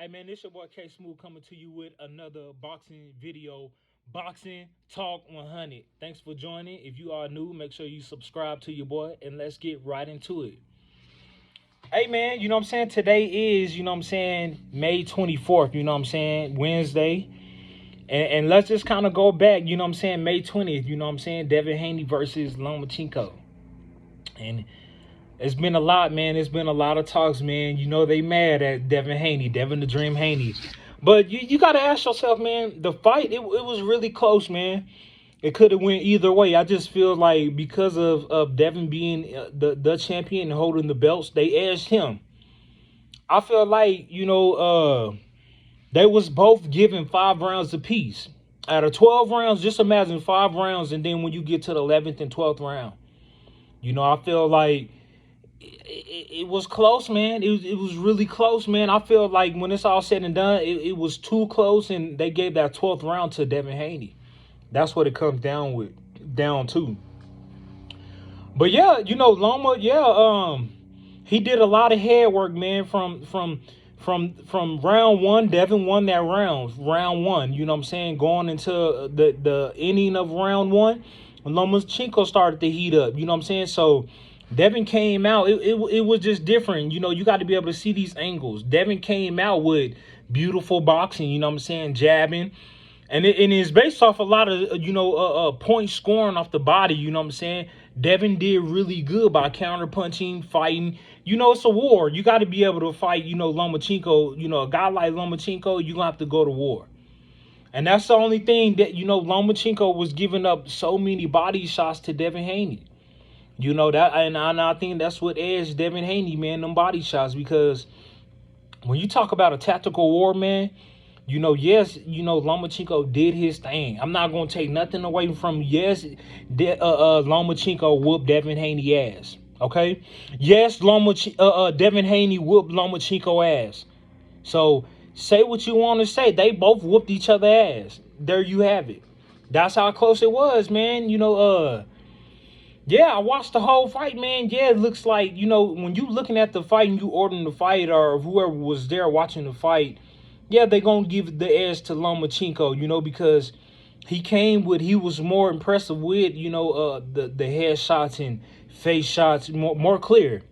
Hey man, this your boy K Smooth coming to you with another boxing video, Boxing Talk 100. Thanks for joining. If you are new, make sure you subscribe to your boy and let's get right into it. Hey man, you know what I'm saying? Today is, you know what I'm saying, May 24th, you know what I'm saying, Wednesday. And let's just kind of go back, you know what I'm saying, May 20th, you know what I'm saying, Devin Haney versus Loma. And it's been a lot, man. It's been a lot of talks, man. You know they mad at Devin Haney, Devin the Dream Haney. But you got to ask yourself, man, the fight, it was really close, man. It could have went either way. I just feel like because of Devin being the champion and holding the belts, they edged him. I feel like, they was both given 5 rounds apiece. Out of 12 rounds, just imagine 5 rounds, and then when you get to the 11th and 12th round, I feel like it was close, man. It was really close, man. I feel like when it's all said and done, it was too close, and they gave that 12th round to Devin Haney. That's what it comes down to. But yeah, Loma, he did a lot of head work, man. From round one, Devin won that round one. You know what I'm saying? Going into the ending of round one, Lomachenko started to heat up. You know what I'm saying? So Devin came out. It was just different. You got to be able to see these angles. Devin came out with beautiful boxing. You know what I'm saying? Jabbing. And it is based off a lot of, point scoring off the body. You know what I'm saying? Devin did really good by counter-punching, fighting. It's a war. You got to be able to fight, Lomachenko. A guy like Lomachenko, you're going to have to go to war. And that's the only thing that, Lomachenko was giving up so many body shots to Devin Haney. And I think that's what edged Devin Haney, man, them body shots. Because when you talk about a tactical war, man, Lomachenko did his thing. I'm not going to take nothing away from, Lomachenko whooped Devin Haney ass. Okay? Yes, Devin Haney whooped Lomachenko ass. So, say what you want to say. They both whooped each other ass. There you have it. That's how close it was, man. I watched the whole fight, man. Yeah, it looks like, when you looking at the fight and you ordering the fight or whoever was there watching the fight, yeah, they're going to give the edge to Lomachenko, because he was more impressive with, the head shots and face shots, more clear.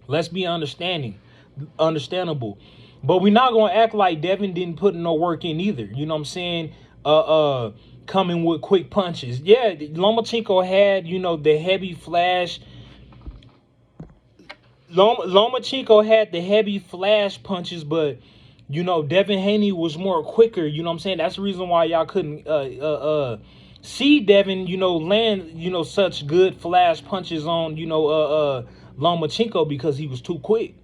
Let's be understandable. But we're not going to act like Devin didn't put no work in either. You know what I'm saying? Coming with quick punches. Yeah, Lomachenko had, the heavy flash. Lomachenko had the heavy flash punches, but Devin Haney was more quicker. You know what I'm saying? That's the reason why y'all couldn't see Devin, land, such good flash punches on, Lomachenko, because he was too quick.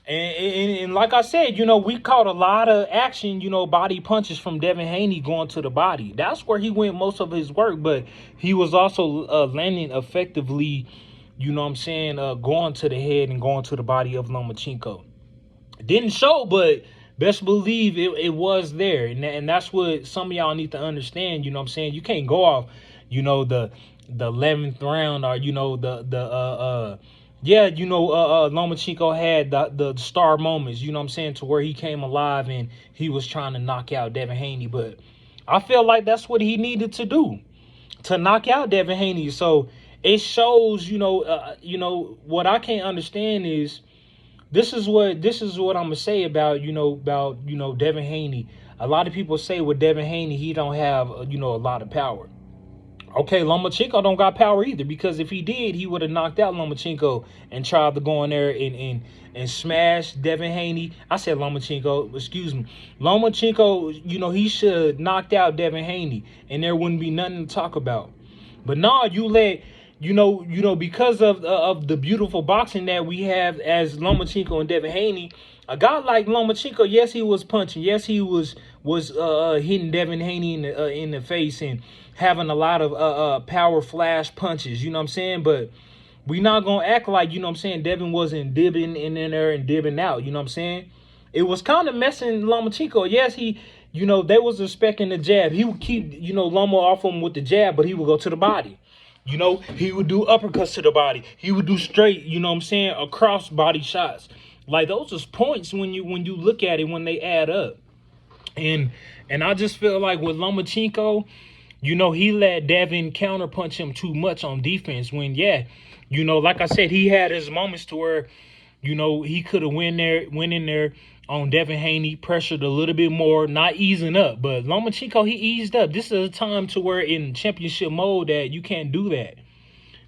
And like I said, we caught a lot of action, body punches from Devin Haney going to the body. That's where he went most of his work, but he was also landing effectively, going to the head and going to the body of Lomachenko. Didn't show, but best believe it was there. And that's what some of y'all need to understand, you know what I'm saying? You can't go off, the 11th round or, Lomachenko had the star moments, you know what I'm saying, to where he came alive and he was trying to knock out Devin Haney. But I feel like that's what he needed to do, to knock out Devin Haney. So it shows, what I can't understand is, this is what I'm gonna say about Devin Haney. A lot of people say with Devin Haney he don't have a lot of power. Okay, Lomachenko don't got power either, because if he did, he would have knocked out Lomachenko and tried to go in there and smash Devin Haney. I said Lomachenko, excuse me. Lomachenko, he should have knocked out Devin Haney and there wouldn't be nothing to talk about. But no, you let because of the beautiful boxing that we have as Lomachenko and Devin Haney, a guy like Lomachenko, yes, he was punching, yes, he was hitting Devin Haney in the face and having a lot of power flash punches, you know what I'm saying? But we not gonna act like, Devin wasn't dibbing in there and dibbing out, you know what I'm saying? It was kind of messing Lomachenko. Yes, they was expecting the jab. He would keep, Loma off him with the jab, but he would go to the body. He would do uppercuts to the body. He would do straight, across body shots. Like, those are points when you look at it, when they add up. And I just feel like with Lomachenko, he let Devin counterpunch him too much on defense when, like I said, he had his moments to where, he could have went in there on Devin Haney, pressured a little bit more, not easing up. But Lomachenko, he eased up. This is a time to where in championship mode that you can't do that.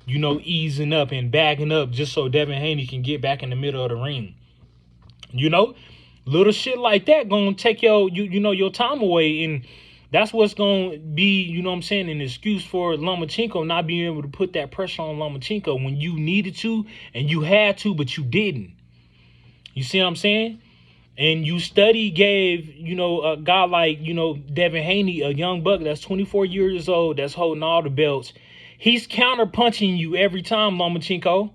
Easing up and bagging up just so Devin Haney can get back in the middle of the ring. Little shit like that gonna take your time away, and that's what's gonna be, an excuse for Lomachenko not being able to put that pressure on Lomachenko when you needed to and you had to, but you didn't. You see what I'm saying? And you gave, a guy like, Devin Haney, a young buck that's 24 years old, that's holding all the belts. He's counter-punching you every time, Lomachenko.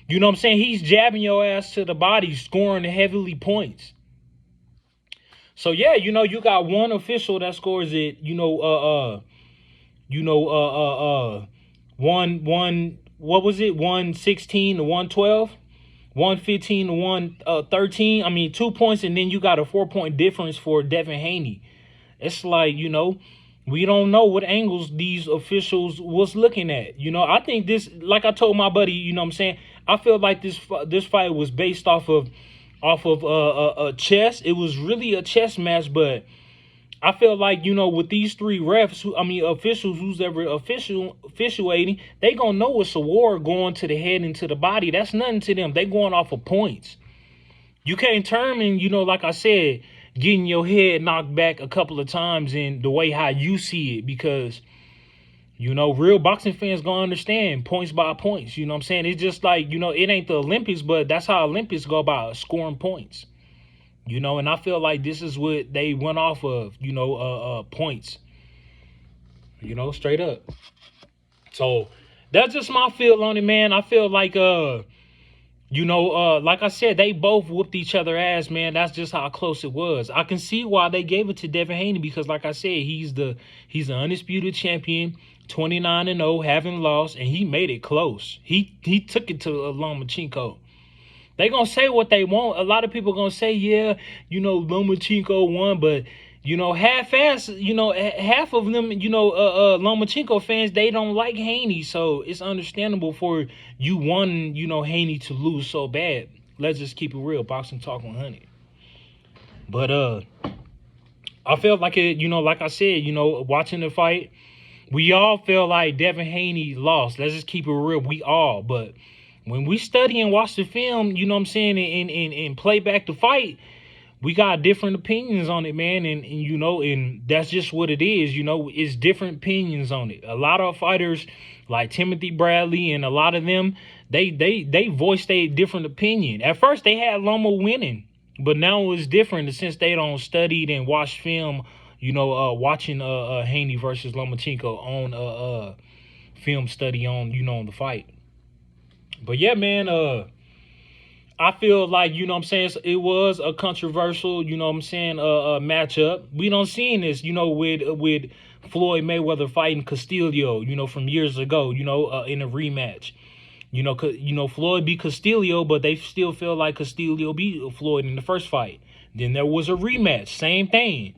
You know what I'm saying? He's jabbing your ass to the body, scoring heavily points. So, yeah, you got one official that scores it, what was it? 116 to 112, 115 to 113. I mean, 2 points, and then you got a 4-point difference for Devin Haney. It's like, we don't know what angles these officials was looking at. I think this, like I told my buddy, I feel like this fight was based off of a chess. It was really a chess match, but I feel like, with these three officials, who's ever officiating, they gonna know it's a war going to the head and to the body. That's nothing to them. They going off of points. You can't determine, like I said, getting your head knocked back a couple of times in the way how you see it, because, real boxing fans gonna understand points by points. You know what I'm saying? It's just like, it ain't the Olympics, but that's how Olympics go about, scoring points. And I feel like this is what they went off of, points. Straight up. So that's just my feel on it, man. I feel like, like I said, they both whooped each other ass, man. That's just how close it was. I can see why they gave it to Devin Haney, because, like I said, he's the undisputed champion, 29-0, haven't lost, and he made it close. He took it to Lomachenko. They gonna say what they want. A lot of people gonna say, yeah, Lomachenko won, but half-ass, half of them, Lomachenko fans, they don't like Haney, so it's understandable for you wanting, Haney to lose so bad. Let's just keep it real, Boxing Talk 100. But I felt like it, like I said, watching the fight, we all feel like Devin Haney lost. Let's just keep it real, we all. But when we study and watch the film, and play back the fight, we got different opinions on it, man. And that's just what it is. It's different opinions on it. A lot of fighters like Timothy Bradley and a lot of them, they voiced a different opinion. At first, they had Loma winning, but now it's different since they don't studied and watch film, watching Haney versus Lomachenko on film study on, on the fight. But yeah, man, I feel like, it was a controversial, matchup. We don't see this, with Floyd Mayweather fighting Castillo, from years ago, in a rematch. Floyd beat Castillo, but they still feel like Castillo beat Floyd in the first fight. Then there was a rematch, same thing.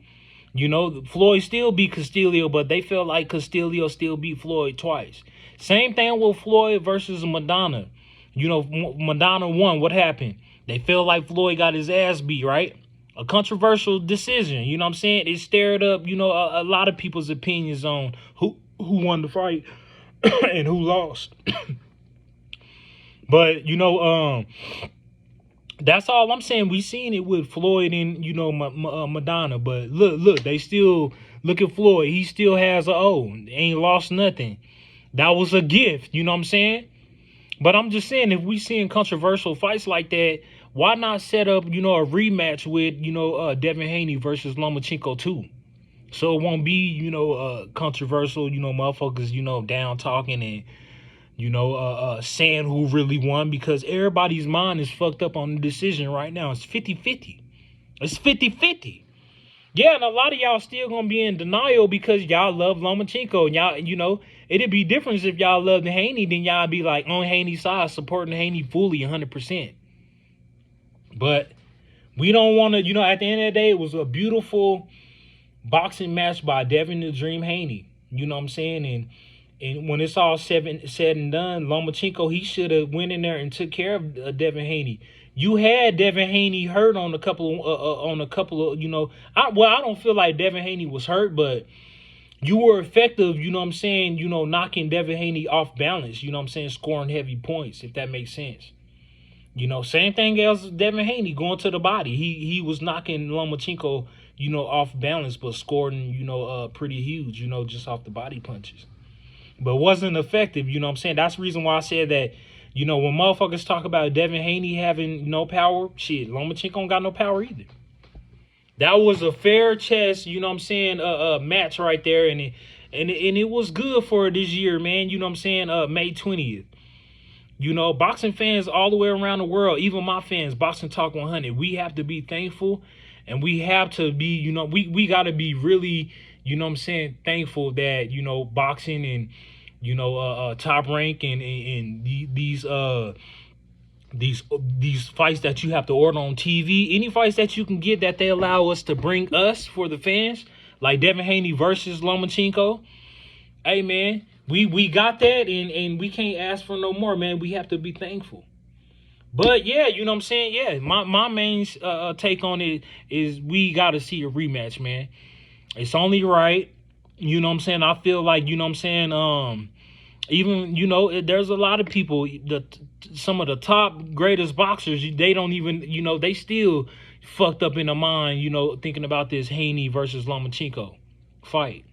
Floyd still beat Castillo, but they feel like Castillo still beat Floyd twice. Same thing with Floyd versus Madonna. Madonna won. What happened? They feel like Floyd got his ass beat, right? A controversial decision. It stirred up, a lot of people's opinions on who won the fight and who lost. But, that's all I'm saying. We seen it with Floyd and, Madonna. But look, they still look at Floyd. He still has ain't lost nothing. That was a gift, you know what I'm saying? But I'm just saying, if we seeing controversial fights like that, why not set up, a rematch with, Devin Haney versus Lomachenko too? So it won't be, controversial, motherfuckers, down talking and, saying who really won, because everybody's mind is fucked up on the decision right now. It's 50-50. It's 50-50. Yeah, and a lot of y'all still gonna be in denial because y'all love Lomachenko. And y'all, it'd be different if y'all loved Haney, then y'all be like on Haney's side, supporting Haney fully 100%. But we don't want to, at the end of the day, it was a beautiful boxing match by Devin the Dream Haney. You know what I'm saying? And when it's all said and done, Lomachenko, he should have went in there and took care of Devin Haney. You had Devin Haney hurt on a couple of, I don't feel like Devin Haney was hurt, but you were effective, knocking Devin Haney off balance, scoring heavy points, if that makes sense. Same thing as Devin Haney going to the body. He was knocking Lomachenko, off balance, but scoring, pretty huge, just off the body punches. But wasn't effective, That's the reason why I said that, when motherfuckers talk about Devin Haney having no power, shit, Lomachenko don't got no power either. That was a fair chess, match right there, and it was good for this year, man. May 20th. Boxing fans all the way around the world, even my fans, Boxing Talk 100, we have to be thankful, and we have to be, we got to be really, thankful that, boxing and, Top Rank and these fights that you have to order on TV, any fights that you can get that they allow us to bring us for the fans, like Devin Haney versus Lomachenko. Hey, man, we got that, and we can't ask for no more, man. We have to be thankful. But, yeah, Yeah, my main take on it is we got to see a rematch, man. It's only right. I feel like, even, there's a lot of people, some of the top greatest boxers, they don't even, they still fucked up in the mind, thinking about this Haney versus Lomachenko fight.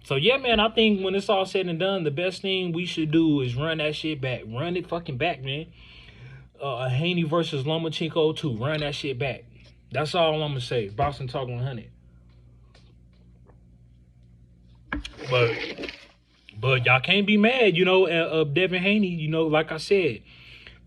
So, yeah, man, I think when it's all said and done, the best thing we should do is run that shit back. Run it fucking back, man. Haney versus Lomachenko 2. Run that shit back. That's all I'm going to say. Boxing Talk 100. But y'all can't be mad, of Devin Haney. Like I said,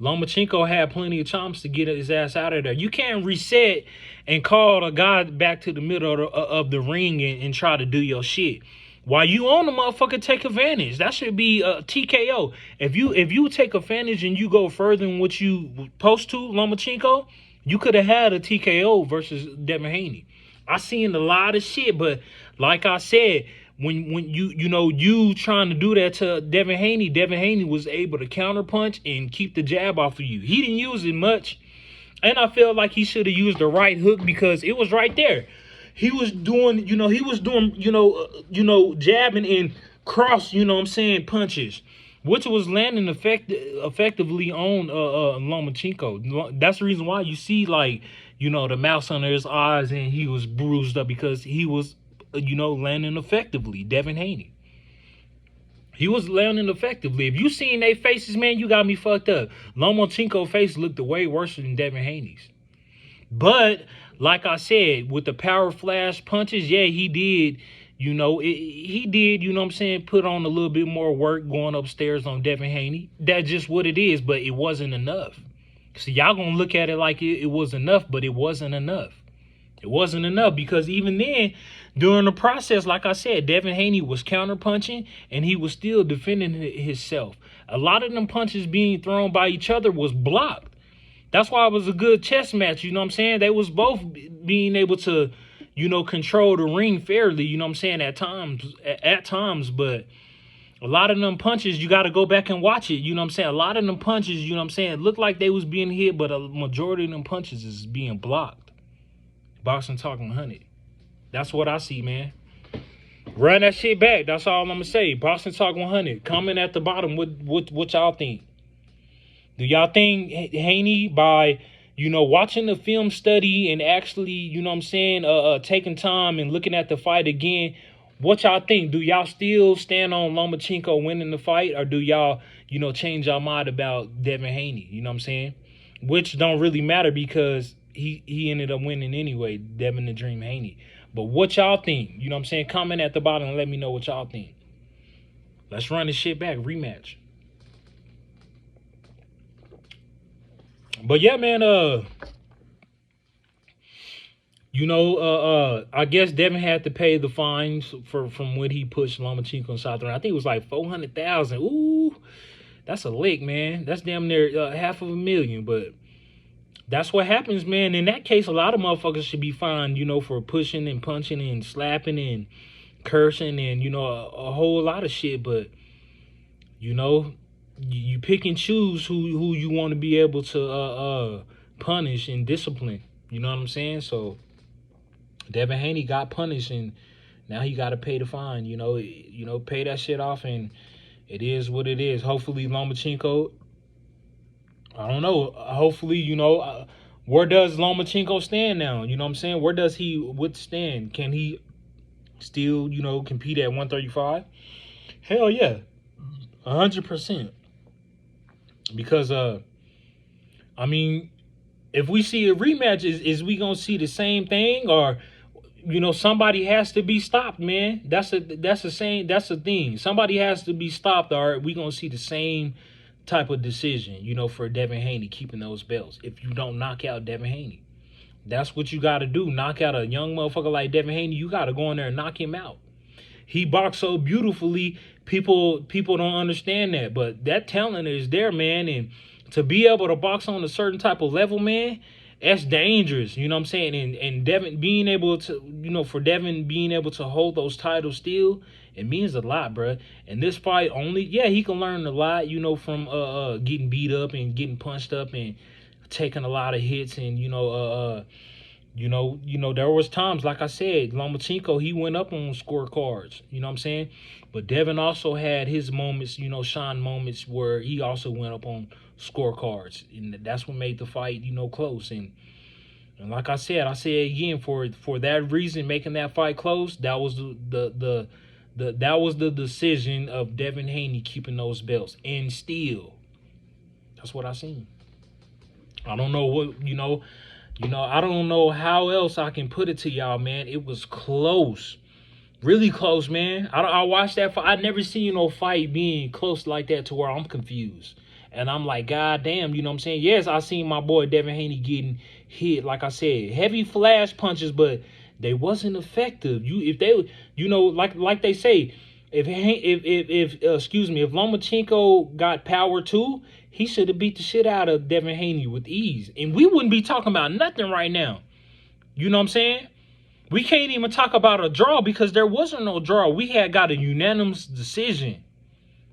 Lomachenko had plenty of chance to get his ass out of there. You can't reset and call a guy back to the middle of the ring and try to do your shit. While you on the motherfucker, take advantage. That should be a TKO. If you take advantage and you go further than what you supposed to, Lomachenko, you could have had a TKO versus Devin Haney. I seen a lot of shit, but like I said, when you trying to do that to Devin Haney was able to counterpunch and keep the jab off of you. He didn't use it much, and I feel like he should have used the right hook because it was right there. He was doing, jabbing and cross, punches, which was landing effectively on Lomachenko. That's the reason why you see, like, the mouse under his eyes and he was bruised up because he was, landing effectively. Devin Haney. He was landing effectively. If you seen their faces, man, you got me fucked up. Lomachenko's face looked way worse than Devin Haney's. But like I said, with the power flash punches, yeah, he did, he did, put on a little bit more work going upstairs on Devin Haney. That's just what it is, but it wasn't enough. So y'all gonna look at it like it was enough, but it wasn't enough. It wasn't enough because even then, during the process, like I said, Devin Haney was counterpunching and he was still defending himself. A lot of them punches being thrown by each other was blocked. That's why it was a good chess match, They was both being able to, control the ring fairly, at times, but a lot of them punches, you got to go back and watch it, A lot of them punches, it looked like they was being hit, but a majority of them punches is being blocked. Boxing Talk 100. That's what I see, man. Run that shit back. That's all I'm going to say. Boxing Talk 100. Comment at the bottom what y'all think. Do y'all think Haney, by, watching the film study and actually, taking time and looking at the fight again, what y'all think? Do y'all still stand on Lomachenko winning the fight, or do y'all, change y'all mind about Devin Haney? Which don't really matter because he ended up winning anyway, Devin the Dream Haney. But what y'all think? Comment at the bottom and let me know what y'all think. Let's run this shit back. Rematch. But yeah, man, I guess Devin had to pay the fines from when he pushed Lomachenko in South Round. I think it was like $400,000. Ooh, that's a lick, man. That's damn near $500,000. But That's what happens, man. In that case, a lot of motherfuckers should be fined, for pushing and punching and slapping and cursing and, a whole lot of shit. But, you pick and choose who you want to be able to punish and discipline. You know what I'm saying? So Devin Haney got punished, and now he got to pay the fine. Pay that shit off, and it is what it is. Hopefully, Lomachenko. I don't know. Hopefully, where does Lomachenko stand now? You know what I'm saying? Where does he withstand? Can he still, compete at 135? Hell yeah, 100%. Because if we see a rematch, is we gonna see the same thing, or somebody has to be stopped, man? That's the thing. Somebody has to be stopped, or we gonna see the same type of decision, for Devin Haney keeping those belts. If you don't knock out Devin Haney, that's what you got to do. Knock out a young motherfucker like Devin Haney. You got to go in there and knock him out. He boxed so beautifully. People don't understand that, but that talent is there, man. And to be able to box on a certain type of level, man, that's dangerous. You know what I'm saying? And Devin being able to, for Devin being able to hold those titles still, it means a lot, bro. And this fight he can learn a lot, from getting beat up and getting punched up and taking a lot of hits. And there was times, like I said, Lomachenko, he went up on scorecards. You know what I'm saying? But Devin also had his moments, shine moments where he also went up on scorecards, and that's what made the fight, close. And like I said again, for that reason, making that fight close, that was that was the decision of Devin Haney keeping those belts. And still, that's what I seen. I don't know what, I don't know how else I can put it to y'all, man. It was close. Really close, man. I watched that fight. I never seen no fight being close like that to where I'm confused. And I'm like, God damn, you know what I'm saying? Yes, I seen my boy Devin Haney getting hit, like I said, heavy flash punches, but they wasn't effective. If they say, if Lomachenko got power too, he should have beat the shit out of Devin Haney with ease. And we wouldn't be talking about nothing right now. You know what I'm saying? We can't even talk about a draw because there wasn't no draw. We had got a unanimous decision.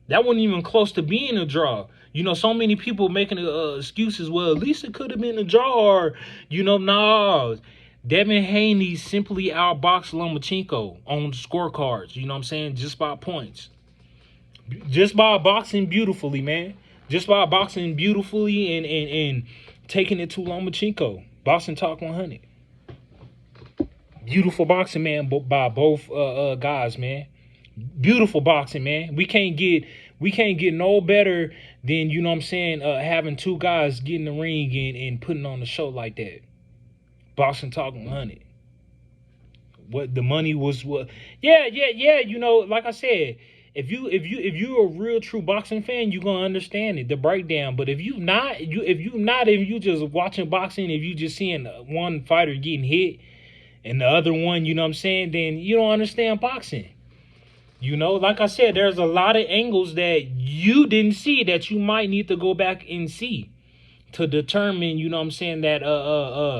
That wasn't even close to being a draw. So many people making excuses. Well, at least it could have been a draw, or, no. Devin Haney simply outboxed Lomachenko on scorecards. You know what I'm saying? Just by points. Just by boxing beautifully, man. Just by boxing beautifully and taking it to Lomachenko. Boxing Talk 100. Beautiful boxing, man, by both guys, man. Beautiful boxing, man. We can't get no better than, you know what I'm saying, having two guys get in the ring and putting on a show like that. Boxing Talk 100. What the money was, what? Yeah. Like I said, if you're a real true boxing fan, you're gonna understand it, the breakdown. But if you just watching boxing, if you just seeing one fighter getting hit and the other one, you know what I'm saying, then you don't understand boxing. Like I said, there's a lot of angles that you didn't see that you might need to go back and see to determine, you know what I'm saying, that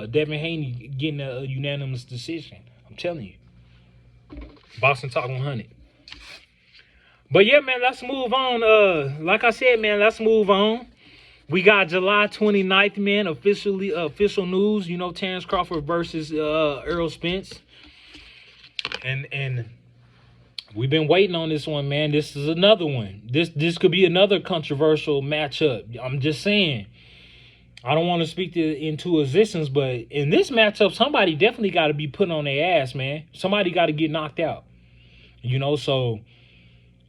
Devin Haney getting a unanimous decision. I'm telling you. Boxing Talk 100. But yeah, man, let's move on. Like I said, man, let's move on. We got July 29th, man, official news, Terrence Crawford versus Errol Spence. And we've been waiting on this one, man. This is another one. This could be another controversial matchup. I'm just saying. I don't want to speak into existence, but in this matchup, somebody definitely got to be put on their ass, man. Somebody got to get knocked out. So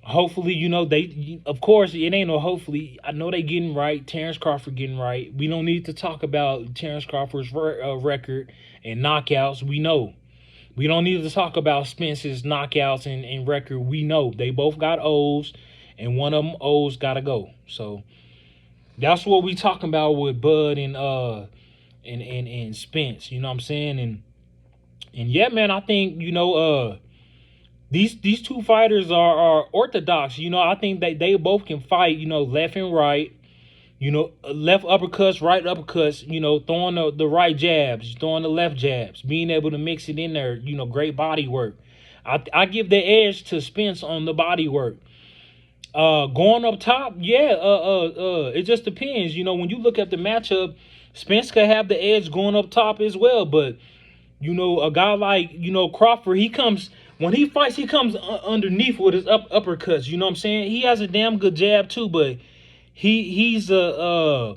hopefully, of course, it ain't no hopefully. I know they getting right. Terrence Crawford getting right. We don't need to talk about Terrence Crawford's record and knockouts. We know. We don't need to talk about Spence's knockouts and record. We know they both got O's, and one of them O's got to go. So that's what we talking about with Bud and Spence. You know what I'm saying? And yeah, man, I think these two fighters are orthodox. I think they both can fight. Left and right. Left uppercuts, right uppercuts, throwing the right jabs, throwing the left jabs, being able to mix it in there, great body work. I give the edge to Spence on the body work. Going up top, yeah, it just depends. When you look at the matchup, Spence could have the edge going up top as well, but a guy like Crawford, when he fights, he comes underneath with his uppercuts. You know what I'm saying? He has a damn good jab too, but he's a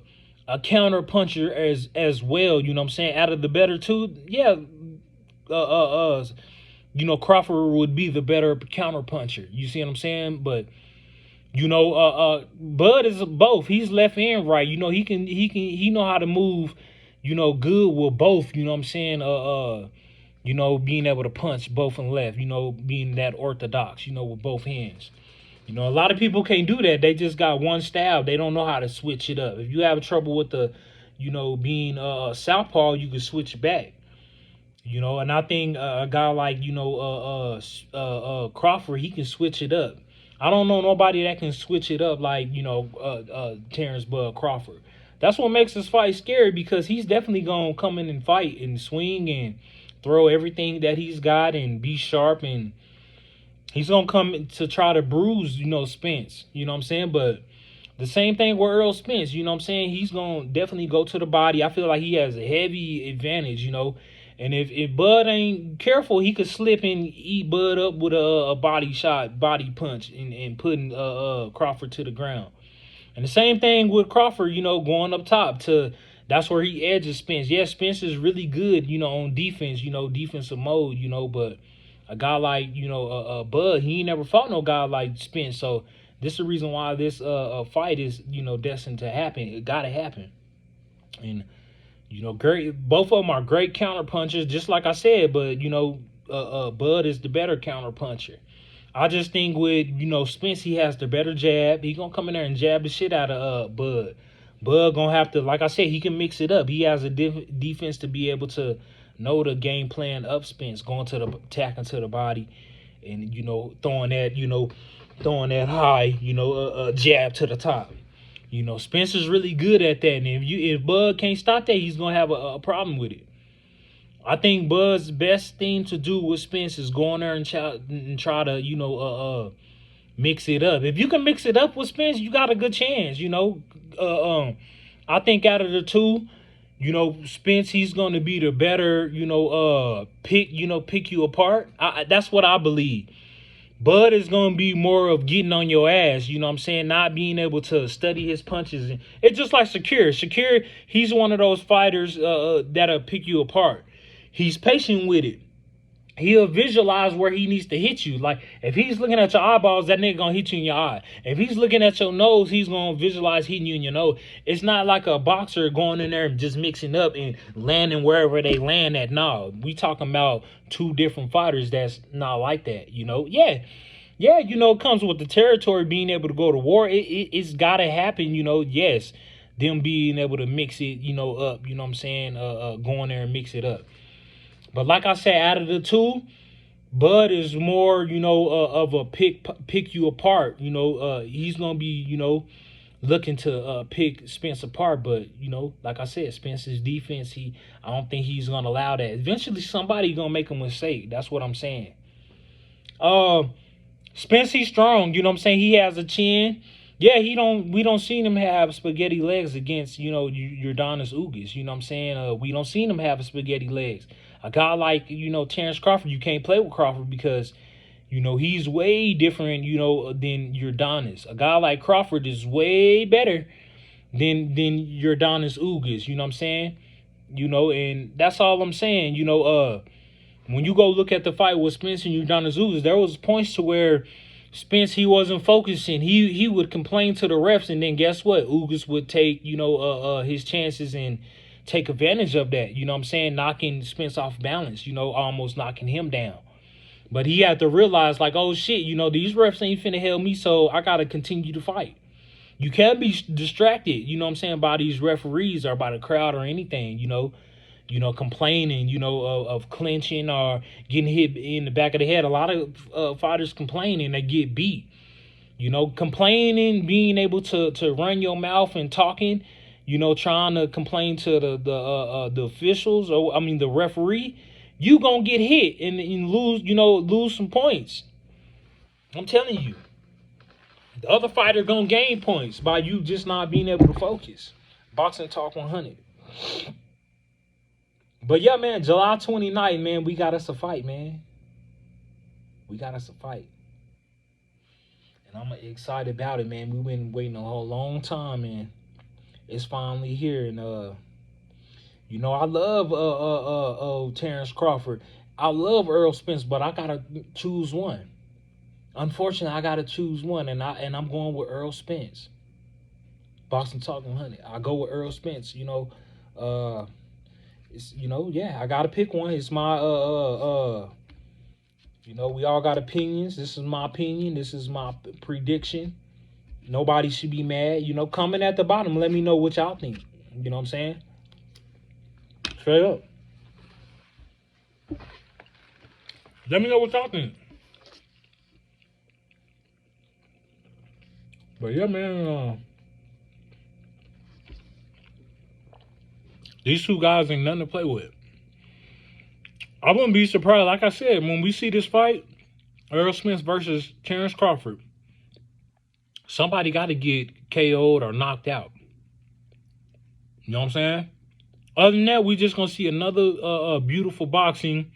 counter puncher as well. You know what I'm saying? Out of the better two, yeah, Crawford would be the better counter puncher. You see what I'm saying? But Bud is both. He's left and right. He know how to move. Good with both. You know what I'm saying? Being able to punch both and left. Being that orthodox. With both hands. A lot of people can't do that. They just got one style. They don't know how to switch it up. If you have trouble with the, being southpaw, you can switch back. And I think a guy like Crawford, he can switch it up. I don't know nobody that can switch it up like Terrence Bud Crawford. That's what makes this fight scary, because he's definitely gonna come in and fight and swing and throw everything that he's got and be sharp, and he's gonna come to try to bruise Spence. You know what I'm saying? But the same thing with Earl Spence. You know what I'm saying? He's gonna definitely go to the body. I feel like he has a heavy advantage. And if Bud ain't careful, he could slip and eat Bud up with a body punch, and putting Crawford to the ground. And the same thing with Crawford, going up top that's where he edges Spence. Yeah, Spence is really good, on defense, defensive mode, but a guy like, Bud, he ain't never fought no guy like Spence. So this is the reason why this fight is, destined to happen. It got to happen. And great. Both of them are great counter punchers, just like I said. But Bud is the better counter puncher. I just think with Spence, he has the better jab. He gonna come in there and jab the shit out of Bud. Bud gonna have to, like I said, he can mix it up. He has a defense to be able to know the game plan of Spence, going to the attacking to the body, and throwing that high jab to the top. Spencer's really good at that, and if Bud can't stop that, he's gonna have a problem with it. I think Bud's best thing to do with Spence is go in there and try to mix it up. If you can mix it up with Spence, you got a good chance. I think out of the two, Spence, he's gonna be the better pick you apart. That's what I believe. Bud is going to be more of getting on your ass, you know what I'm saying? Not being able to study his punches. It's just like Shakir. Shakir, he's one of those fighters that'll pick you apart. He's patient with it. He'll visualize where he needs to hit you. Like, if he's looking at your eyeballs, that nigga gonna hit you in your eye. If he's looking at your nose, he's gonna visualize hitting you in your nose. It's not like a boxer going in there and just mixing up and landing wherever they land at. No, we talking about two different fighters that's not like that, Yeah, it comes with the territory, being able to go to war. It's gotta happen, yes. Them being able to mix it, up, what I'm saying? Going there and mix it up. But like I said, out of the two, Bud is more, of a pick you apart. He's gonna be, looking to pick Spence apart. But like I said, Spence's defense, I don't think he's gonna allow that. Eventually, somebody gonna make a mistake. That's what I'm saying. Spence, he's strong. You know what I'm saying? He has a chin. Yeah, we don't see him have spaghetti legs against, Yordenis Ugas. You know what I'm saying? We don't see him have spaghetti legs. A guy like, Terrence Crawford, you can't play with Crawford because, he's way different, than Yordenis. A guy like Crawford is way better than Yordenis Ugas. You know what I'm saying? And that's all I'm saying. When you go look at the fight with Spence and Yordenis Ugas, there was points to where Spence, he wasn't focusing. He would complain to the refs, and then guess what? Ugas would take, his chances and take advantage of that. You know what I'm saying? Knocking Spence off balance, almost knocking him down. But he had to realize, like, oh, shit, these refs ain't finna help me, so I got to continue to fight. You can't be distracted, what I'm saying, by these referees or by the crowd or anything, complaining, of clinching or getting hit in the back of the head. A lot of fighters complain and they get beat. You know, complaining, being able to run your mouth and talking, you know, trying to complain to the officials, or I mean the referee, you gonna get hit and lose, you know, lose some points. I'm telling you. The other fighter gonna gain points by you just not being able to focus. Boxing Talk 100. But yeah, man, July 29th, man, we got us a fight, man. We got us a fight. And I'm excited about it, man. We've been waiting a whole long time, man. It's finally here. And you know, I love Terrence Crawford. I love Earl Spence, but I gotta choose one. Unfortunately, I gotta choose one, and I'm going with Earl Spence. Boxing Talk 100. I go with Earl Spence. You know, it's, you know, yeah, I gotta pick one. It's my you know, we all got opinions. This is my opinion. This is my prediction. Nobody should be mad. You know, comment at the bottom. Let me know what y'all think. You know what I'm saying? Straight up. Let me know what y'all think. But yeah, man, these two guys ain't nothing to play with. I wouldn't be surprised, like I said, when we see this fight, Earl Smith versus Terrence Crawford, somebody got to get KO'd or knocked out. You know what I'm saying? Other than that, we just going to see another beautiful boxing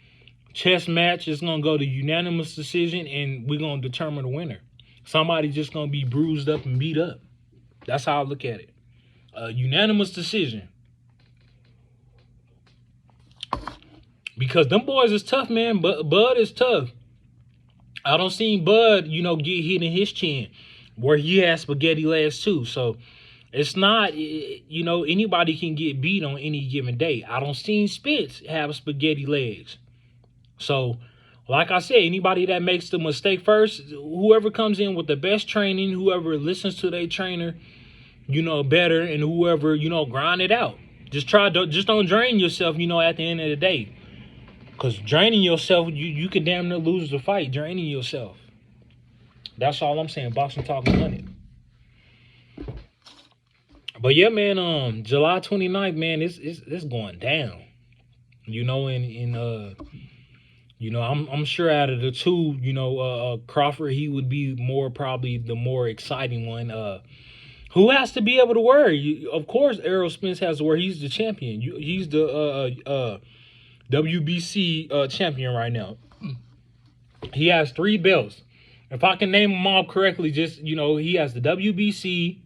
chess match. It's going to go to unanimous decision, and we're going to determine the winner. Somebody just going to be bruised up and beat up. That's how I look at it. Unanimous decision. Because them boys is tough, man. Bud is tough. I don't see Bud, you know, get hit in his chin where he has spaghetti legs too. So it's not, you know, anybody can get beat on any given day. I don't see Spence have spaghetti legs. So, like I said, anybody that makes the mistake first, whoever comes in with the best training, whoever listens to their trainer, you know, better, and whoever, you know, grind it out. Just don't drain yourself, you know, at the end of the day. Because draining yourself, you could damn near lose the fight draining yourself. That's all I'm saying. Boxing Talk 100. But yeah, man, July 29th, man, it's going down. You know, you know, I'm sure out of the two, you know, Crawford, he would be probably the more exciting one. Who has to be able to worry? Of course, Errol Spence has to worry. He's the champion. He's the WBC champion right now. He has 3 belts. If I can name them all correctly, just, you know, he has the WBC,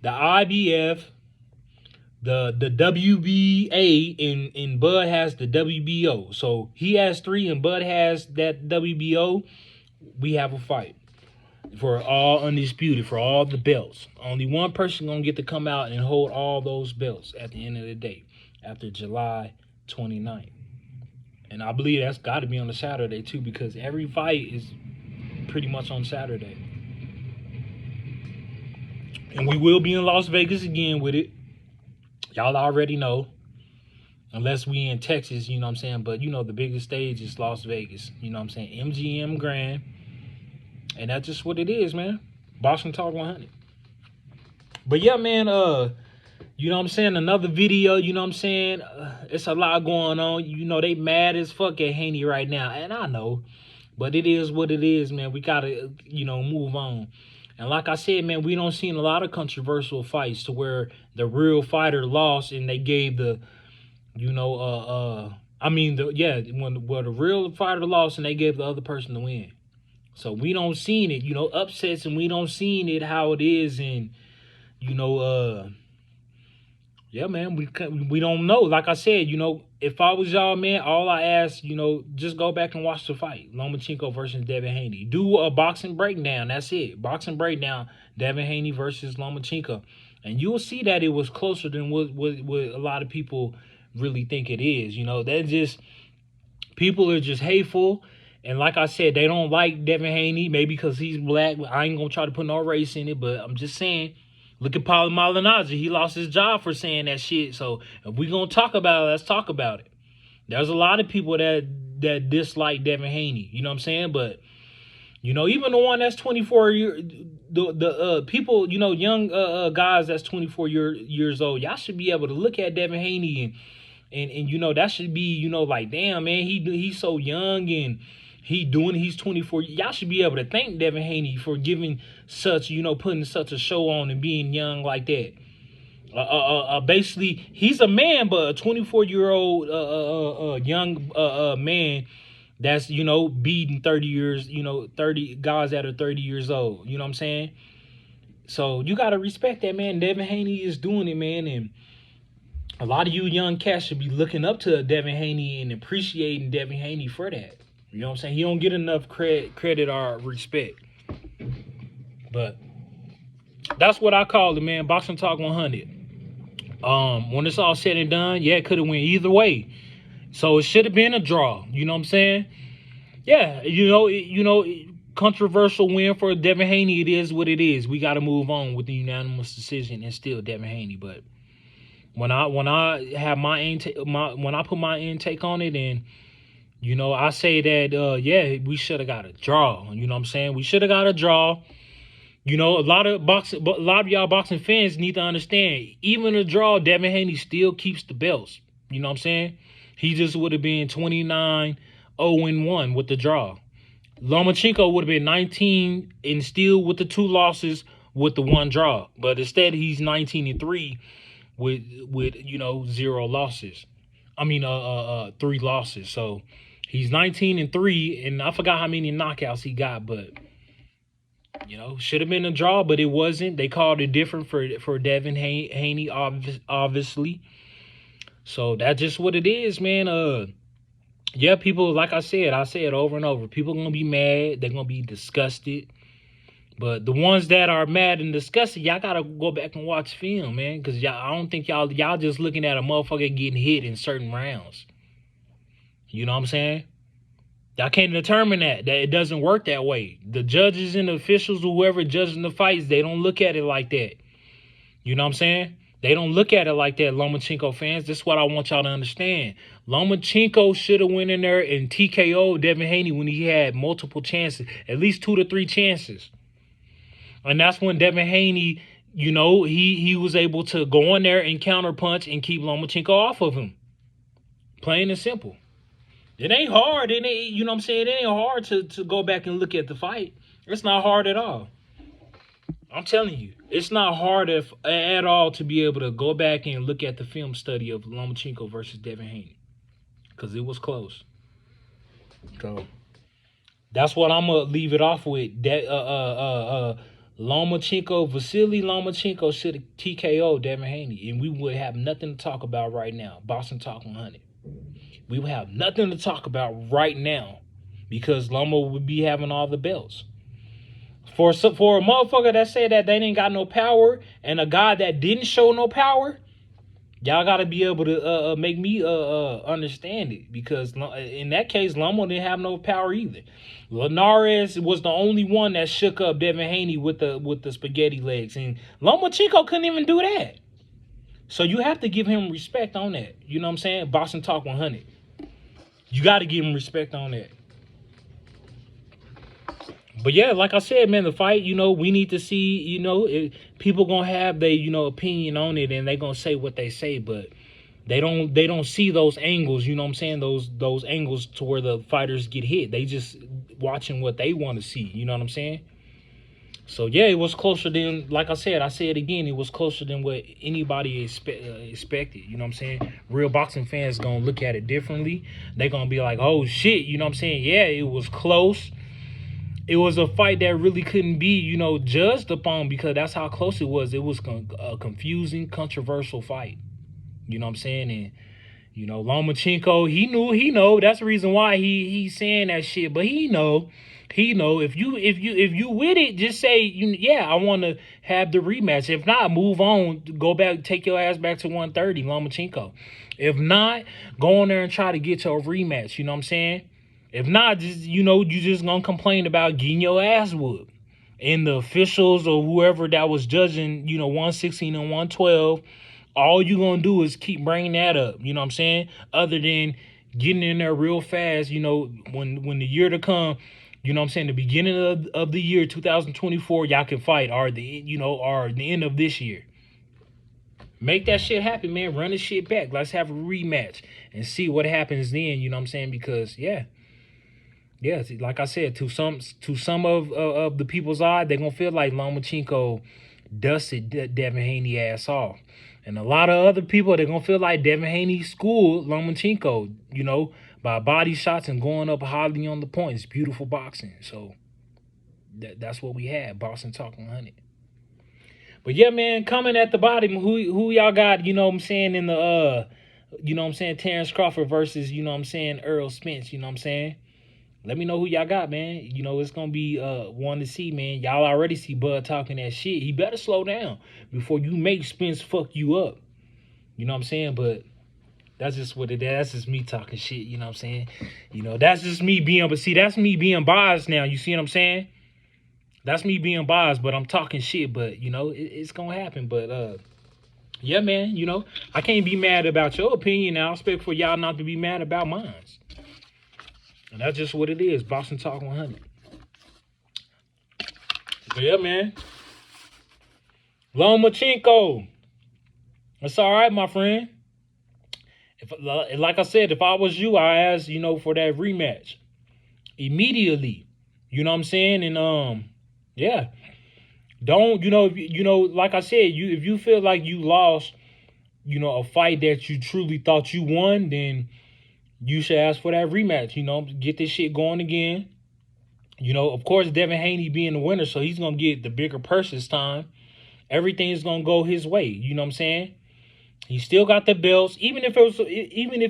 the IBF, the WBA, and Bud has the WBO. So he has 3 and Bud has that WBO. We have a fight for all Undisputed, for all the belts. Only one person gonna get to come out and hold all those belts at the end of the day after July 29th. And I believe that's got to be on a Saturday, too, because every fight is pretty much on Saturday. And we will be in Las Vegas again with it. Y'all already know. Unless we in Texas, you know what I'm saying? But, you know, the biggest stage is Las Vegas. You know what I'm saying? MGM Grand. And that's just what it is, man. Boxing Talk 100. But, yeah, man, you know what I'm saying? Another video, you know what I'm saying? It's a lot going on. You know, they mad as fuck at Haney right now. And I know. But it is what it is, man. We got to, you know, move on. And like I said, man, we don't see a lot of controversial fights to where the real fighter lost and they gave the, you know, when the real fighter lost and they gave the other person the win. So we don't seen it, you know, upsets, and we don't seen it how it is. And, you know, yeah, man, we don't know. Like I said, you know, if I was y'all, man, all I ask, you know, just go back and watch the fight. Lomachenko versus Devin Haney. Do a boxing breakdown. That's it. Boxing breakdown. Devin Haney versus Lomachenko. And you'll see that it was closer than what a lot of people really think it is. You know, people are just hateful. And like I said, they don't like Devin Haney. Maybe because he's black. I ain't going to try to put no race in it. But I'm just saying. Look at Paulo Malignaggi. He lost his job for saying that shit. So if we're going to talk about it, let's talk about it. There's a lot of people that dislike Devin Haney. You know what I'm saying? But, You know, even the one that's 24 the people, you know, young guys that's 24 years old, y'all should be able to look at Devin Haney and you know, that should be, you know, like, damn, man, he's so young and he's 24. Y'all should be able to thank Devin Haney for giving such, you know, putting such a show on and being young like that. Basically, he's a man, but a 24-year-old young man that's, you know, beating 30 years, you know, 30 guys that are 30 years old. You know what I'm saying? So you got to respect that, man. Devin Haney is doing it, man. And a lot of you young cats should be looking up to Devin Haney and appreciating Devin Haney for that. You know what I'm saying? He don't get enough credit or respect. But that's what I call it, man. Boxing Talk 100. When it's all said and done, yeah, it could have went either way. So it should have been a draw. You know what I'm saying? Yeah, controversial win for Devin Haney. It is what it is. We got to move on with the unanimous decision and still Devin Haney. But when I have my intake, when I put my intake on it, and you know, I say that yeah, we should have got a draw. You know what I'm saying? We should have got a draw. You know, a lot of y'all boxing fans need to understand, even a draw, Devin Haney still keeps the belts. You know what I'm saying? He just would have been 29-0-1 with the draw. Lomachenko would have been 19 and still with the 2 losses with the 1 draw. But instead, he's 19-3 with you know, 0 losses. I mean, 3 losses. So he's 19-3, and I forgot how many knockouts he got, but you know, should have been a draw, but it wasn't. They called it different for Devin Haney, obviously. So that's just what it is, man. Yeah, people, like I say it over and over. People are gonna be mad. They're gonna be disgusted. But the ones that are mad and disgusted, y'all gotta go back and watch film, man. Because I don't think y'all just looking at a motherfucker getting hit in certain rounds. You know what I'm saying? Y'all can't determine that it doesn't work that way. The judges and the officials, whoever judging the fights, they don't look at it like that. You know what I'm saying? They don't look at it like that, Lomachenko fans. This is what I want y'all to understand. Lomachenko should have went in there and TKO'd Devin Haney when he had multiple chances, at least 2 to 3 chances. And that's when Devin Haney, you know, he was able to go in there and counterpunch and keep Lomachenko off of him. Plain and simple. It ain't hard. It ain't, you know what I'm saying? It ain't hard to go back and look at the fight. It's not hard at all. I'm telling you, it's not hard at all to be able to go back and look at the film study of Lomachenko versus Devin Haney, because it was close. So that's what I'm gonna leave it off with. That Vasily Lomachenko should have TKO'd Devin Haney, and we would have nothing to talk about right now. Boxing Talk 100. We would have nothing to talk about right now because Loma would be having all the belts. For a motherfucker that said that they ain't got no power and a guy that didn't show no power, y'all got to be able to make me understand it, because in that case, Loma didn't have no power either. Linares was the only one that shook up Devin Haney with the spaghetti legs, and Lomachenko couldn't even do that. So you have to give him respect on that. You know what I'm saying? Boxing Talk 100. You got to give him respect on that. But yeah, like I said, man, the fight, you know, we need to see, you know, people going to have their, you know, opinion on it, and they going to say what they say, but they don't see those angles, you know what I'm saying? Those angles to where the fighters get hit. They just watching what they want to see, you know what I'm saying? So yeah, it was closer than, like I say it again, it was closer than what anybody expected. You know what I'm saying? Real boxing fans gonna look at it differently. They're gonna be like, oh shit, you know what I'm saying? Yeah, it was close. It was a fight that really couldn't be, you know, judged upon, because that's how close it was. It was a confusing, controversial fight. You know what I'm saying? And you know, Lomachenko, he know. That's the reason why he's saying that shit. But he know. If you with it, just say, yeah, I want to have the rematch. If not, move on. Go back, take your ass back to 130, Lomachenko. If not, go on there and try to get to a rematch. You know what I'm saying? If not, just, you know, you just gonna complain about getting your ass whooped. And the officials or whoever that was judging, you know, 116 and 112, all you gonna do is keep bringing that up. You know what I'm saying? Other than getting in there real fast, you know, when the year to come, You know what I'm saying? The beginning of the year 2024, y'all can fight, or the end of this year. Make that shit happen, man. Run the shit back. Let's have a rematch and see what happens then. You know what I'm saying? Because yeah, like I said, to some of the people's eye, they're gonna feel like Lomachenko dusted Devin Haney ass off. And a lot of other people, they're gonna feel like Devin Haney schooled Lomachenko, by body shots and going up hardly on the points. Beautiful boxing. So that's what we had. Boxing Talk 100. But yeah, man, coming at the bottom, who y'all got, in the Terrence Crawford versus, Earl Spence, you know what I'm saying? Let me know who y'all got, man. It's gonna be one to see, man. Y'all already see Bud talking that shit. He better slow down before you make Spence fuck you up. You know what I'm saying? But that's just what it is. That's just me talking shit, you know what I'm saying? That's just me that's me being biased now. You see what I'm saying? That's me being biased, but I'm talking shit, but it's gonna happen. But yeah, man, I can't be mad about your opinion now. I expect for y'all not to be mad about mine. And that's just what it is. Boxing Talk 100. But yeah, man. Lomachenko. That's all right, my friend. Like I said, if I was you, I ask, for that rematch immediately. You know what I'm saying? And yeah. Don't, like I said, if you feel like you lost, a fight that you truly thought you won, then you should ask for that rematch, get this shit going again. Of course, Devin Haney being the winner, so he's going to get the bigger purse this time. Everything's going to go his way, you know what I'm saying? He still got the belts. Even if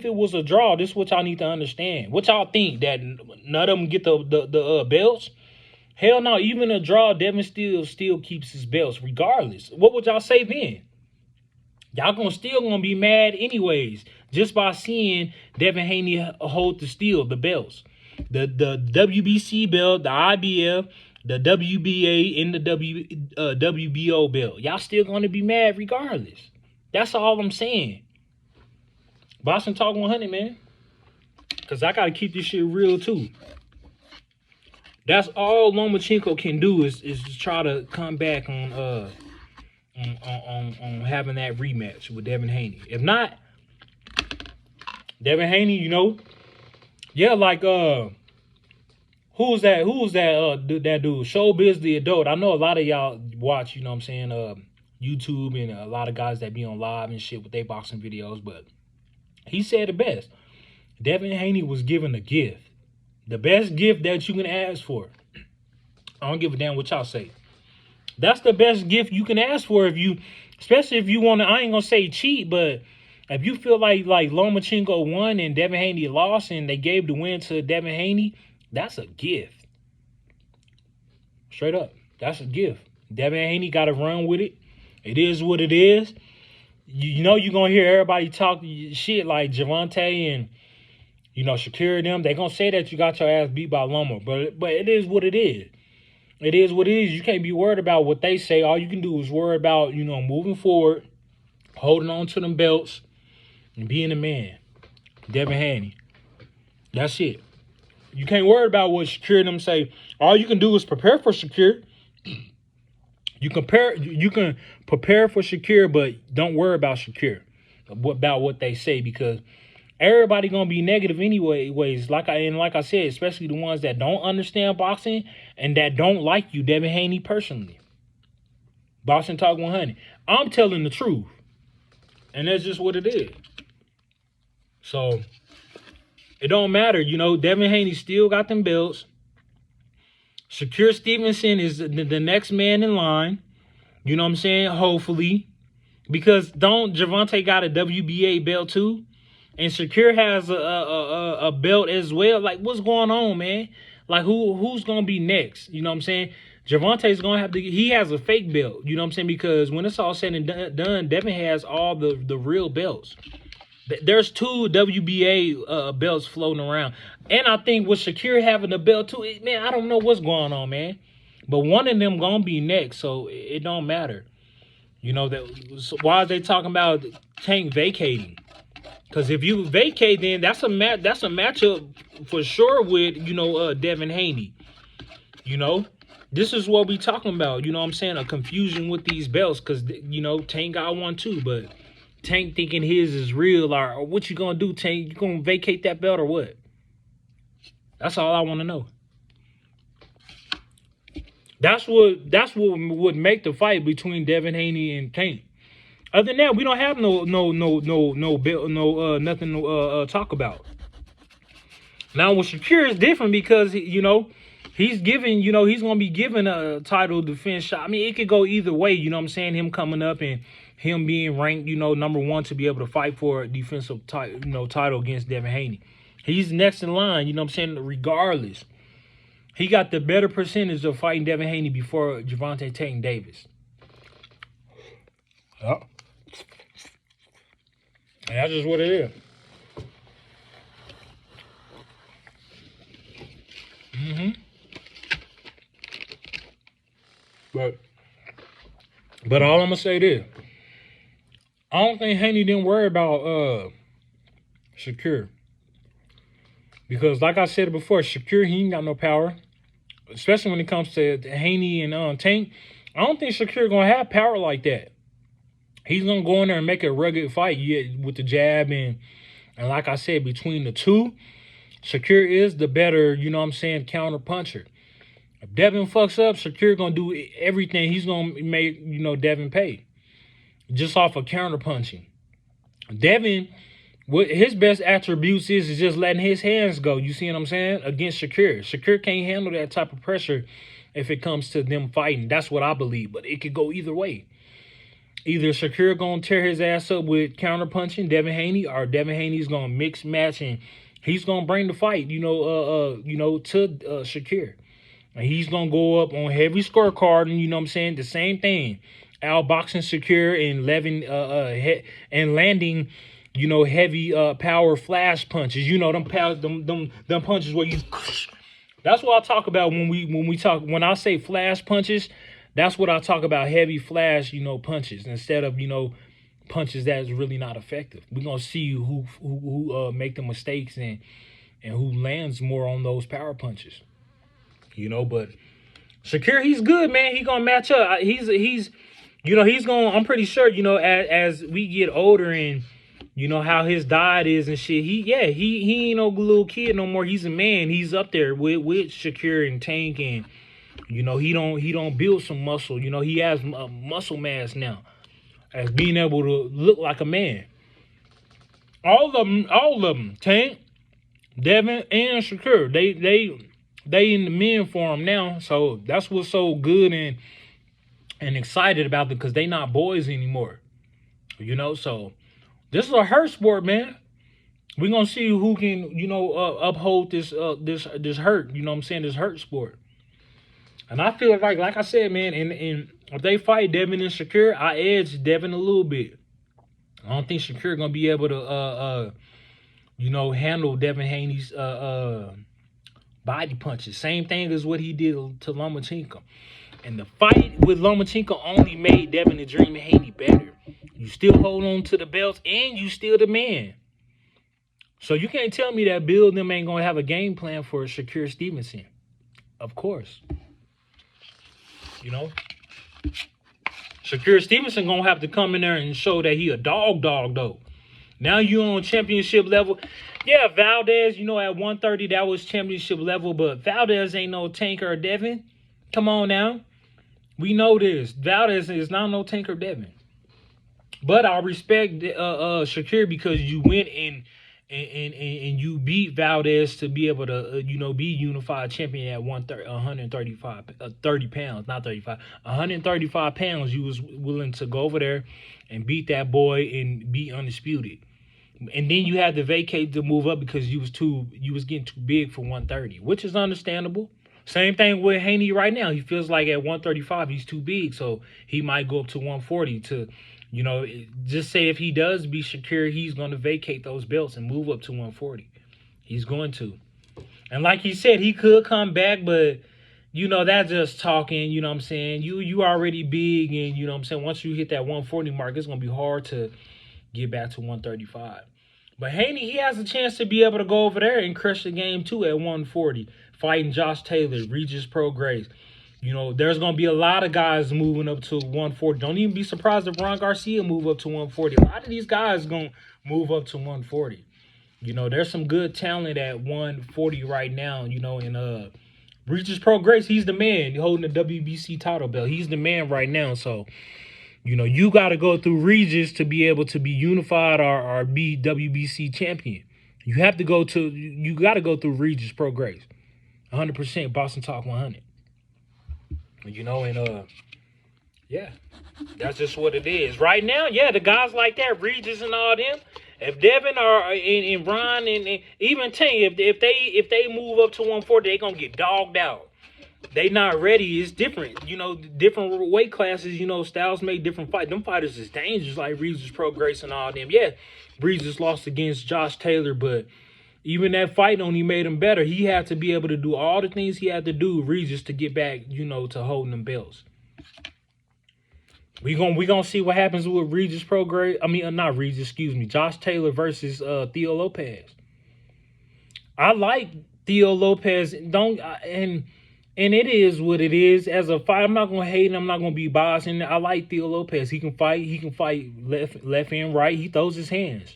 it was a draw, this is what y'all need to understand. What y'all think, that none of them get the belts? Hell no, even a draw, Devin still keeps his belts regardless. What would y'all say then? Y'all still gonna be mad anyways, just by seeing Devin Haney hold the belts. The WBC belt, the IBF, the WBA, and the WBO belt. Y'all still gonna be mad regardless. That's all I'm saying. Boxing Talk 100, man. Because I gotta keep this shit real too. That's all Lomachenko can do is just try to come back on having that rematch with Devin Haney. If not, Devin Haney, yeah, like who's that that dude? Showbiz the Adult. I know a lot of y'all watch, YouTube, and a lot of guys that be on live and shit with their boxing videos, but he said it best. Devin Haney was given a gift. The best gift that you can ask for. I don't give a damn what y'all say. That's the best gift you can ask for especially if you want to, I ain't gonna say cheat, but if you feel like Lomachenko won and Devin Haney lost and they gave the win to Devin Haney, that's a gift. Straight up. That's a gift. Devin Haney got to run with it. It is what it is. You're going to hear everybody talk shit like Gervonta and, Shakira them. They're going to say that you got your ass beat by Loma. But it is what it is. It is what it is. You can't be worried about what they say. All you can do is worry about, moving forward, holding on to them belts, and being a man. Devin Haney. That's it. You can't worry about what Shakira and them say. All you can do is prepare for Shakira. You can prepare for Shakira, but don't worry about Shakira, about what they say, because everybody gonna be negative anyways. Like I said, especially the ones that don't understand boxing and that don't like you, Devin Haney, personally. Boxing Talk 100. I'm telling the truth, and that's just what it is. So it don't matter, Devin Haney still got them belts. Shakur Stevenson is the next man in line. You know what I'm saying? Hopefully. Because Gervonta got a WBA belt too? And Shakur has a belt as well. Like, what's going on, man? Like, who's going to be next? You know what I'm saying? Gervonta's going to have to... He has a fake belt. You know what I'm saying? Because when it's all said and done, Devin has all the real belts. There's 2 WBA belts floating around. And I think with Shakira having a belt too, man, I don't know what's going on, man. But one of them gonna be next, so it don't matter. So why are they talking about Tank vacating? Because if you vacate, then that's a matchup for sure with Devin Haney. You know, this is what we talking about. You know what I'm saying? A confusion with these belts because, you know, Tank got one too, but Tank thinking his is real. Or what you going to do, Tank? You going to vacate that belt or what? That's all I want to know. That's what would make the fight between Devin Haney and Tank. Other than that, we don't have no nothing to talk about. Now with Shakir is different because you know he's giving, you know, he's gonna be given a title defense shot. I mean, it could go either way. You know what I'm saying? Him coming up and him being ranked, you know, #1 to be able to fight for a defensive title against Devin Haney. He's next in line. You know what I'm saying? Regardless. He got the better percentage of fighting Devin Haney before Gervonta Tank Davis. Oh. And that's just what it is. But all I'm gonna say this. I don't think Haney didn't worry about Shakir. Because like I said before, Shakir, he ain't got no power. Especially when it comes to Haney and Tank. I don't think Shakir gonna have power like that. He's gonna go in there and make a rugged fight, with the jab and like I said, between the two, Shakir is the better, you know what I'm saying, counter puncher. If Devin fucks up, Shakir gonna do everything. He's gonna make, you know, Devin pay. Just off of counter punching. Devin, what his best attributes is just letting his hands go. You see what I'm saying? Against Shakir. Shakir can't handle that type of pressure if it comes to them fighting. That's what I believe. But it could go either way. Either Shakir gonna tear his ass up with counter punching Devin Haney, or Devin Haney's gonna mix match and he's gonna bring the fight, to Shakir. And he's gonna go up on heavy scorecard, and you know what I'm saying, the same thing. Outboxing Shakir and landing, you know, heavy power flash punches. You know, them punches where you. That's what I talk about when I say flash punches. That's what I talk about, heavy flash, you know, punches instead of, you know, punches that's really not effective. We're gonna see who make the mistakes and who lands more on those power punches. You know, but Shakir, he's good, man. He gonna match up. He's you know, he's gonna. I'm pretty sure, you know, as we get older and you know how his diet is and shit. He ain't no little kid no more. He's a man. He's up there with Shakir and Tank, and you know he don't build some muscle. You know, he has muscle mass now, as being able to look like a man. All of them, Tank, Devin, and Shakir, they in the men form now. So that's what's so good and excited about them, because they not boys anymore. You know, so this is a hurt sport, man. We're gonna see who can, you know, uphold this hurt, you know what I'm saying, this hurt sport. And I feel like I said, man, and if they fight Devin and Shakir, I edge Devin a little bit. I don't think Shakir gonna be able to you know, handle Devin Haney's body punches. Same thing as what he did to Lomachenko. And the fight with Lomachenko only made Devin and Dream Haney better. You still hold on to the belts and you still the man. So you can't tell me that Bill them ain't gonna have a game plan for Shakir Stevenson. Of course. You know, Shakir Stevenson gonna have to come in there and show that he a dog though. Now you on championship level. Yeah, Valdez, you know, at 130 that was championship level, but Valdez ain't no Tank or Devin. Come on now. We know this. Valdez is not no Tank or Devin. But I respect Shakir because you went and you beat Valdez to be able to, you know, be unified champion at 135 pounds, not 35, 135 pounds. You was willing to go over there and beat that boy and be undisputed. And then you had to vacate to move up because you was getting too big for 130, which is understandable. Same thing with Haney right now. He feels like at 135 he's too big, so he might go up to 140 to, you know, just say if he does beat Shakir, he's going to vacate those belts and move up to 140. He's going to. And like he said, he could come back, but, you know, that's just talking, you know what I'm saying? You already big, and, you know what I'm saying, once you hit that 140 mark, it's going to be hard to get back to 135. But Haney, he has a chance to be able to go over there and crush the game too at 140, fighting Josh Taylor, Regis Prograis. You know, there's going to be a lot of guys moving up to 140. Don't even be surprised if Ron Garcia move up to 140. A lot of these guys going to move up to 140. You know, there's some good talent at 140 right now, you know, and Regis Prograis, he's the man holding the WBC title belt. He's the man right now. So, you know, you got to go through Regis to be able to be unified or be WBC champion. You got to go through Regis Prograis. 100% Boston Talk 100. You know, and yeah, that's just what it is. Right now, yeah, the guys like that, Regis and all them, if Devin or and Ron and even Tank, if they move up to 140, they gonna get dogged out. They not ready. It's different. You know, different weight classes, you know, styles make different fights. Them fighters is dangerous, like Regis Prograis and all them. Yeah, Regis lost against Josh Taylor, but even that fight only made him better. He had to be able to do all the things he had to do, Regis, to get back, you know, to holding them belts. We gonna see what happens with Regis Prograis. I mean, not Regis, excuse me. Josh Taylor versus Theo Lopez. I like Theo Lopez. And it is what it is. As a fight, I'm not gonna hate. I'm not gonna be biased. And I like Theo Lopez. He can fight. He can fight left and right. He throws his hands.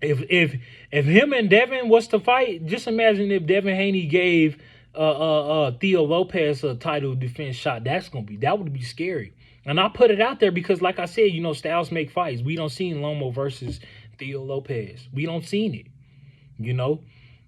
If him and Devin was to fight, just imagine if Devin Haney gave Theo Lopez a title defense shot. That would be scary. And I put it out there because, like I said, you know, styles make fights. We don't see Loma versus Theo Lopez. We don't seen it, you know.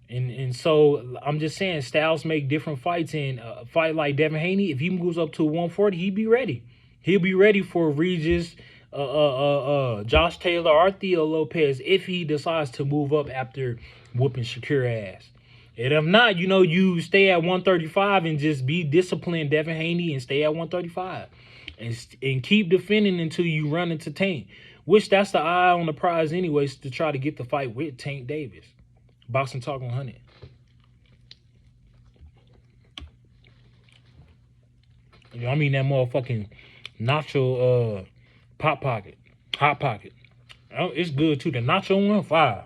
And so I'm just saying, styles make different fights. And a fight like Devin Haney, if he moves up to 140, he'd be ready. He'll be ready for Regis, Josh Taylor, or Theo Lopez if he decides to move up after whooping Shakir ass. And if not, you know, you stay at 135 and just be disciplined, Devin Haney, and stay at 135. And keep defending until you run into Tank. Which that's the eye on the prize anyways, to try to get the fight with Tank Davis. Boxing Talk 100. You know, I mean that motherfucking nacho hot pocket. Oh, it's good too. The nacho one, fire.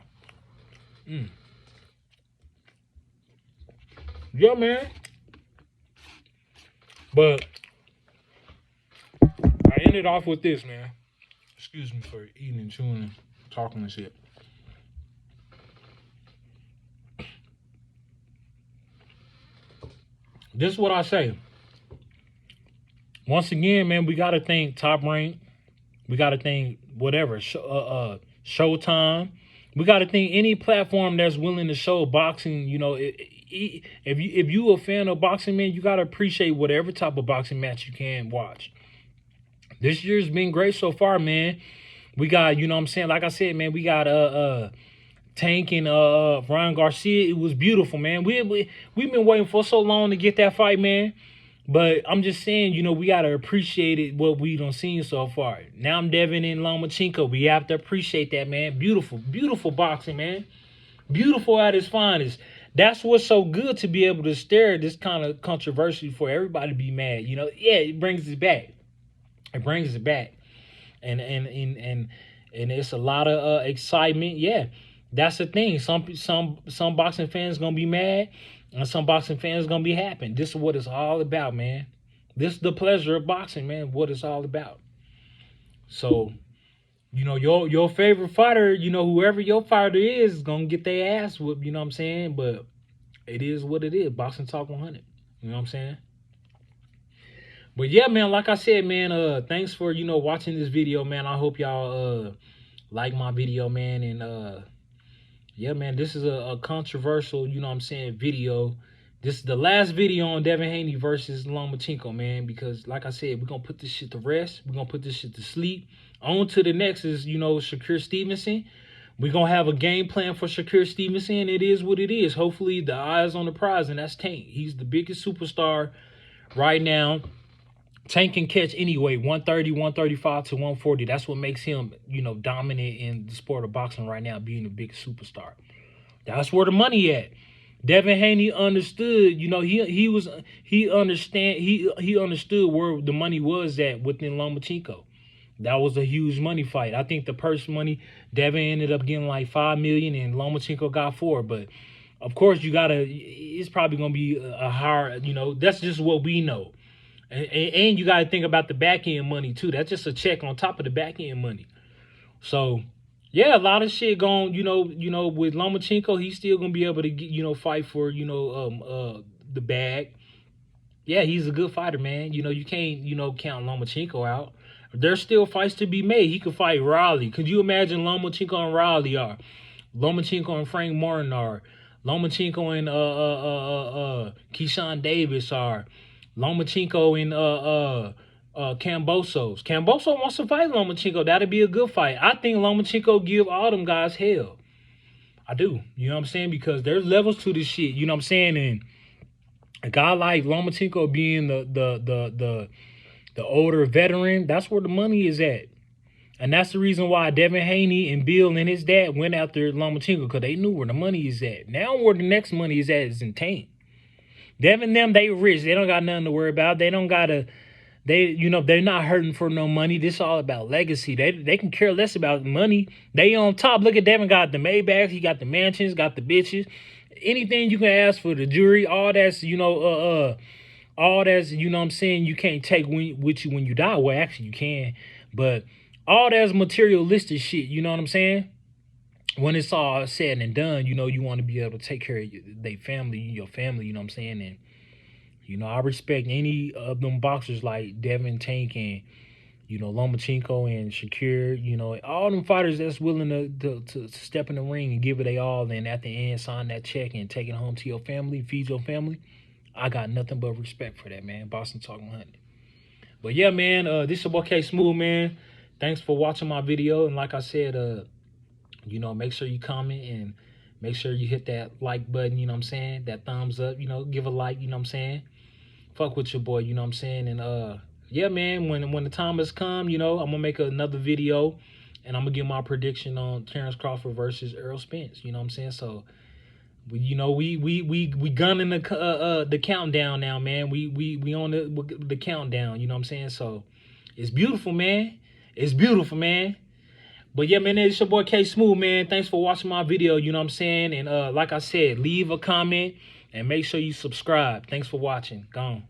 Yeah, man. But I ended off with this, man. Excuse me for eating and chewing and talking and shit. This is what I say. Once again, man, we got to thank Top Rank. We got to thank whatever, Showtime. We got to thank any platform that's willing to show boxing. You know, if you a fan of boxing, man, you got to appreciate whatever type of boxing match you can watch. This year's been great so far, man. We got, you know what I'm saying, like I said, man, we got Tank and Ryan Garcia. It was beautiful, man. We've been waiting for so long to get that fight, man. But I'm just saying, you know, we got to appreciate it, what we done seen so far. Now I'm Devin and Lomachenko. We have to appreciate that, man. Beautiful, beautiful boxing, man. Beautiful at its finest. That's what's so good, to be able to stare at this kind of controversy for everybody to be mad. You know, yeah, it brings it back. It brings it back. And it's a lot of excitement. Yeah, that's the thing. Some boxing fans gonna be mad, and some boxing fans gonna be happy. This is what it's all about, man. This is the pleasure of boxing, man. What it's all about. So, you know, your favorite fighter, you know, whoever your fighter is gonna get their ass whooped. You know what I'm saying? But it is what it is. Boxing Talk 100. You know what I'm saying? But yeah, man, like I said, man, thanks for, you know, watching this video, man. I hope y'all like my video, man. And yeah, man, this is a controversial, you know what I'm saying, video. This is the last video on Devin Haney versus Lomachenko, man, because like I said, we're gonna put this shit to rest. We're gonna put this shit to sleep. On to the next is, you know, Shakir Stevenson. We're gonna have a game plan for Shakir Stevenson. It is what it is. Hopefully the eyes on the prize, and that's Tank. He's the biggest superstar right now. Tank can catch anyway, 130, 135 to 140. That's what makes him, you know, dominant in the sport of boxing right now, being a big superstar. That's where the money at. Devin Haney understood, you know, he understood where the money was at within Lomachenko. That was a huge money fight. I think the purse money, Devin ended up getting like $5 million and Lomachenko got 4. But of course, it's probably gonna be a higher. That's just what we know. And you got to think about the back end money too. That's just a check on top of the back end money. So yeah, a lot of shit going. With Lomachenko, he's still gonna be able to get, fight for the bag. Yeah, he's a good fighter, man. You can't count Lomachenko out. There's still fights to be made. He could fight Riley. Could you imagine Lomachenko and Riley are? Lomachenko and Frank Martin are. Lomachenko and Keyshawn Davis are. Lomachenko and Kambosos. Kambosos wants to fight Lomachenko. That'd be a good fight. I think Lomachenko give all them guys hell. I do. You know what I'm saying? Because there's levels to this shit. You know what I'm saying? And a guy like Lomachenko being the older veteran, that's where the money is at. And that's the reason why Devin Haney and Bill and his dad went after Lomachenko, because they knew where the money is at. Now where the next money is at is in Tank. Devin them, they rich. They don't got nothing to worry about. They don't gotta, they're not hurting for no money. This is all about legacy. They can care less about money. They on top. Look at Devin, got the Maybachs, he got the mansions, got the bitches. Anything you can ask for, the jury, all that's, all that's, what I'm saying, you can't take with you when you die. Well, actually you can, but all that's materialistic shit, you know what I'm saying? When it's all said and done, you want to be able to take care of your family, you know what I'm saying? And, I respect any of them boxers like Devin, Tank, and, Lomachenko and Shakir, all them fighters that's willing to step in the ring and give it they all, and at the end sign that check and take it home to your family, feed your family. I got nothing but respect for that, man. Boston Talk 100. But yeah, man, this is your boy K Smooth, man. Thanks for watching my video. And like I said, make sure you comment and make sure you hit that like button, you know what I'm saying? That thumbs up, give a like, you know what I'm saying? Fuck with your boy, you know what I'm saying? And yeah, man, when the time has come, I'm gonna make another video and I'm gonna give my prediction on Terrence Crawford versus Errol Spence, you know what I'm saying? So we gunning the countdown now, man. We on the countdown, you know what I'm saying? So it's beautiful, man. It's beautiful, man. But yeah, man, it's your boy K Smooth, man. Thanks for watching my video, you know what I'm saying? And like I said, leave a comment and make sure you subscribe. Thanks for watching. Gone.